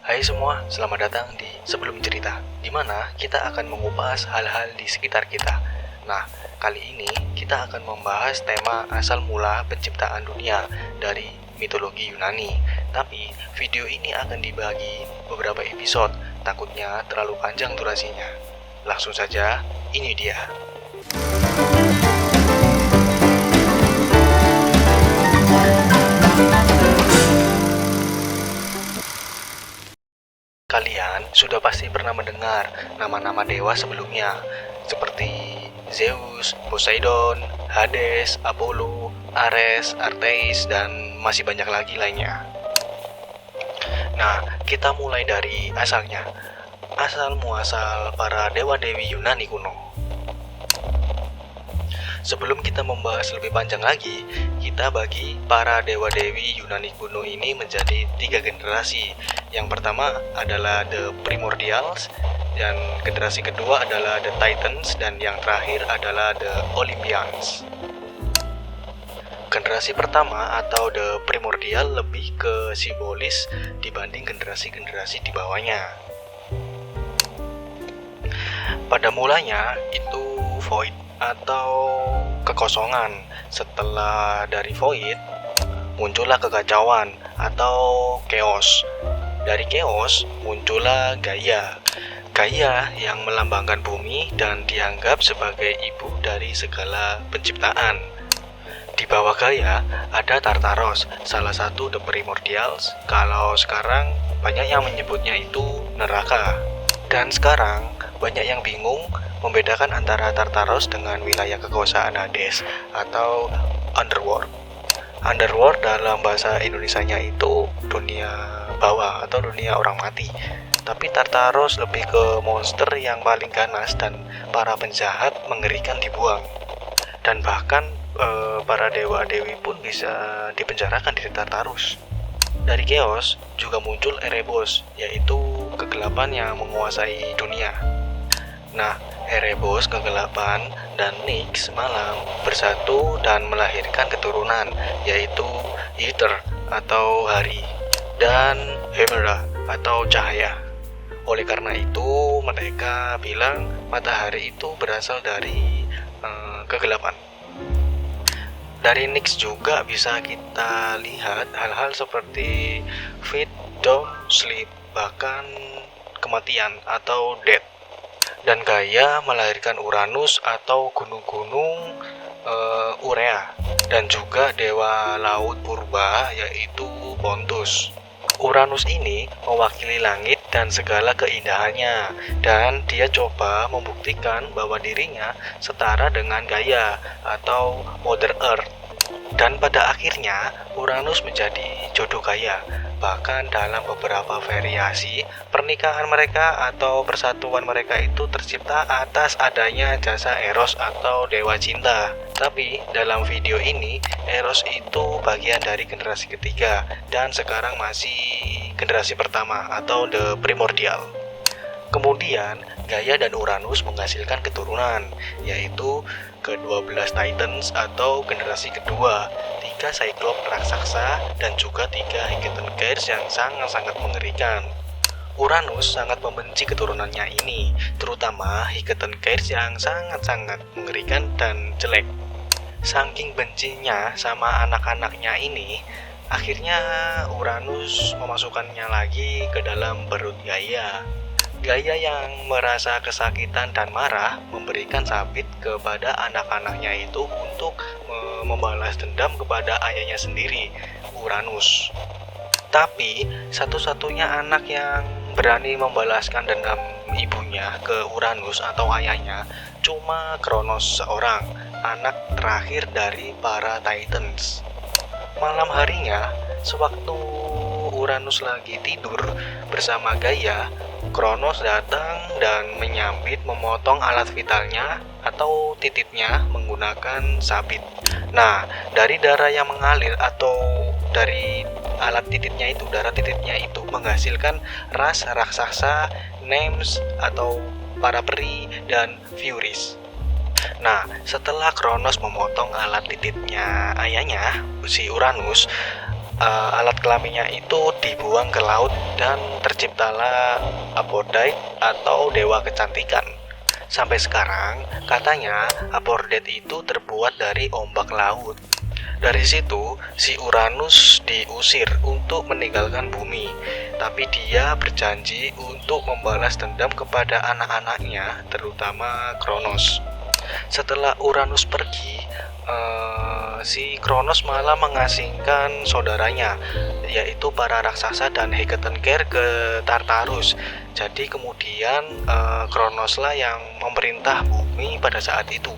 Hai semua, selamat datang di Sebelum Cerita, di mana kita akan mengupas hal-hal di sekitar kita. Nah, kali ini kita akan membahas tema asal mula penciptaan dunia dari mitologi Yunani. Tapi, video ini akan dibagi beberapa episode, takutnya terlalu panjang durasinya. Langsung saja, ini dia. Kalian sudah pasti pernah mendengar nama-nama dewa sebelumnya, seperti Zeus, Poseidon, Hades, Apollo, Ares, Arteis, dan masih banyak lagi lainnya. Nah, kita mulai dari asalnya. Asal muasal para dewa-dewi Yunani kuno. Sebelum kita membahas lebih panjang lagi, kita bagi para dewa-dewi Yunani kuno ini menjadi 3 generasi. Yang pertama adalah The Primordials, dan generasi kedua adalah The Titans, dan yang terakhir adalah The Olympians. Generasi pertama atau The Primordial lebih ke simbolis dibanding generasi-generasi di bawahnya. Pada mulanya itu void atau kekosongan. Setelah dari void muncullah kekacauan atau chaos. Dari chaos muncullah Gaia. Gaia yang melambangkan bumi dan dianggap sebagai ibu dari segala penciptaan. Di bawah Gaia ada Tartaros, salah satu The Primordials. Kalau sekarang banyak yang menyebutnya itu neraka. Dan sekarang banyak yang bingung membedakan antara Tartaros dengan wilayah kekuasaan Hades atau Underworld. Underworld dalam bahasa Indonesianya itu dunia bawah atau dunia orang mati. Tapi Tartaros lebih ke monster yang paling ganas dan para penjahat mengerikan dibuang. Dan bahkan para dewa-dewi pun bisa dipenjarakan di Tartarus. Dari Chaos juga muncul Erebos, yaitu kegelapan yang menguasai dunia. Nah, Erebos kegelapan dan Nyx malam bersatu dan melahirkan keturunan, yaitu Aether atau hari dan Hemera atau cahaya. Oleh karena itu, mereka bilang matahari itu berasal dari kegelapan. Dari Nyx juga bisa kita lihat hal-hal seperti feed, down, sleep, bahkan kematian atau death. Dan Gaia melahirkan Uranus atau gunung-gunung Urea, dan juga dewa laut purba yaitu Pontus. Uranus ini mewakili langit dan segala keindahannya, dan dia coba membuktikan bahwa dirinya setara dengan Gaia atau Mother Earth. Dan pada akhirnya Uranus menjadi jodoh Gaia. Bahkan dalam beberapa variasi, pernikahan mereka atau persatuan mereka itu tercipta atas adanya jasa Eros atau dewa cinta. Tapi dalam video ini, Eros itu bagian dari generasi ketiga dan sekarang masih generasi pertama atau The Primordial. Kemudian, Gaia dan Uranus menghasilkan keturunan, yaitu ke-12 Titans atau generasi kedua, 3 Cyclops raksasa, dan juga 3 Hecatonchires yang sangat-sangat mengerikan. Uranus sangat membenci keturunannya ini, terutama Hecatonchires yang sangat-sangat mengerikan dan jelek. Saking bencinya sama anak-anaknya ini, akhirnya Uranus memasukkannya lagi ke dalam perut Gaia. Gaia yang merasa kesakitan dan marah memberikan sabit kepada anak-anaknya itu untuk membalas dendam kepada ayahnya sendiri, Uranus. Tapi satu-satunya anak yang berani membalaskan dendam ibunya ke Uranus atau ayahnya cuma Kronos seorang, anak terakhir dari para Titans. Malam harinya, sewaktu Uranus lagi tidur bersama Gaia, Kronos datang dan menyambit memotong alat vitalnya atau tititnya menggunakan sabit. Nah, dari darah yang mengalir atau dari alat tititnya itu, darah tititnya itu menghasilkan ras raksasa, Nymphs atau para peri, dan Furies. Nah, setelah Kronos memotong alat tititnya ayahnya, si Uranus, alat kelaminnya itu dibuang ke laut dan terciptalah Aphrodite atau dewa kecantikan. Sampai sekarang, katanya Aphrodite itu terbuat dari ombak laut. Dari situ, si Uranus diusir untuk meninggalkan bumi, tapi dia berjanji untuk membalas dendam kepada anak-anaknya, terutama Kronos. Setelah Uranus pergi, si Kronos malah mengasingkan saudaranya, yaitu para raksasa dan Hecatoncheir ke Tartarus. Jadi kemudian Kronoslah yang memerintah bumi pada saat itu.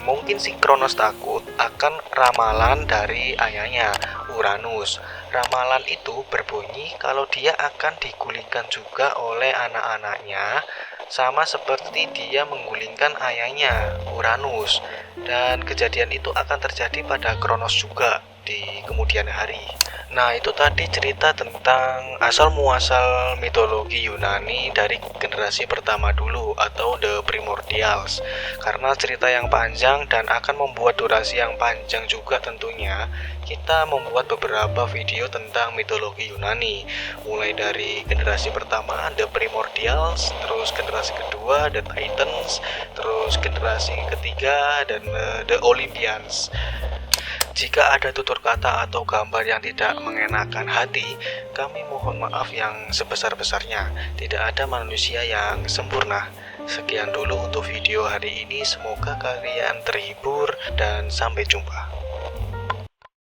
Mungkin si Kronos takut akan ramalan dari ayahnya, Uranus. Ramalan itu berbunyi kalau dia akan digulingkan juga oleh anak-anaknya, sama seperti dia menggulingkan ayahnya, Uranus. Dan kejadian itu akan terjadi pada Kronos juga di kemudian hari. Nah, itu tadi cerita tentang asal-muasal mitologi Yunani dari generasi pertama dulu atau The Primordials. Karena cerita yang panjang dan akan membuat durasi yang panjang juga tentunya, kita membuat beberapa video tentang mitologi Yunani. Mulai dari generasi pertama The Primordials, terus generasi kedua The Titans, terus generasi ketiga dan The Olympians. Jika ada tutur kata atau gambar yang tidak mengenakan hati, kami mohon maaf yang sebesar-besarnya. Tidak ada manusia yang sempurna. Sekian dulu untuk video hari ini. Semoga kalian terhibur dan sampai jumpa.